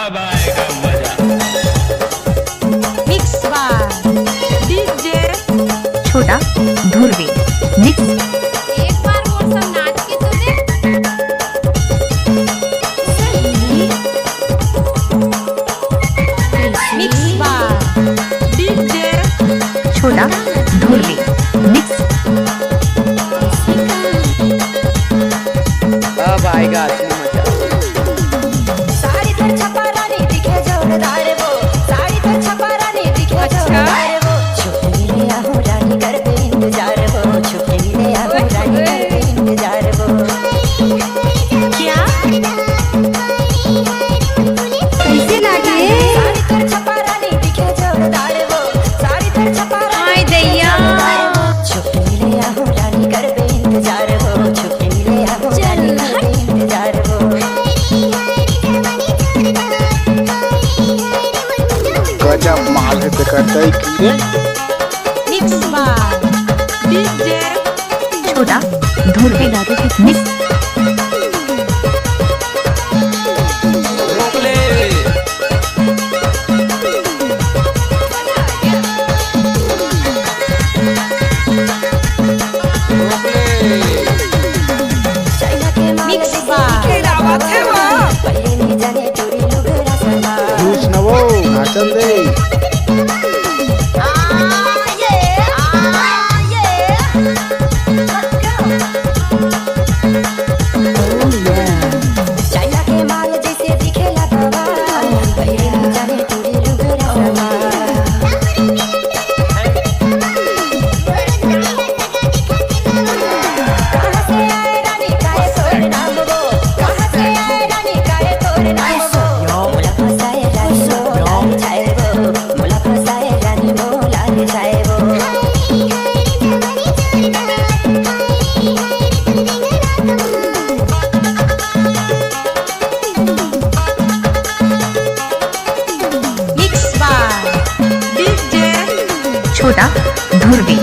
अब आएगा मजा। मिक्स बाय डीजे छोटा धुरवी मिक्स। एक बार वो सब नाच के तो दे। मिक्स बाय डीजे छोटा धुरवी मिक्स। अब आएगा असली मजा। साड़ी पर छपा रानी दिखे जोरदार वो, साड़ी पर छपा रानी दिखे जोरदार वो। छुट्टी मिले आहू रानी कर पे इंतजार वो, छुट्टी मिले आहू रानी कर पे इंतजार वो। क्या कैसे लागे? साड़ी पर छपा रानी दिखे जोरदार वो, साड़ी पर छपा हाय रानी दैया। छुट्टी मिले आहू रानी कर पे इंतजार वो, छुट्टी मिले आहू रानी कर पे इंतजार वो। गजब माल है तो करता ही की रे। मिक्स बाय डीजे छोटा धुरवी मिक्स। रोक ले। रोक ले। चाइना के माल मिक्स जैसे बाय दिखे रावत है वो, पहले नहीं जाने चोरी लुगड़ा समा। दूस न वो नाचन दे। चाइना के माल जैसे दिखेला बवाल, पहले नहीं जाने चोरी लुगड़ा समा। कहाँ से आए रानी काहे तोर नाम वो, कहाँ से आए रानी काहे तोर नाम वो। मोला फसाए रानी मोला छाए वो, मोला फसाए रानी मोला छाए वो। मिक्स बाय डीजे छोटा धुरवी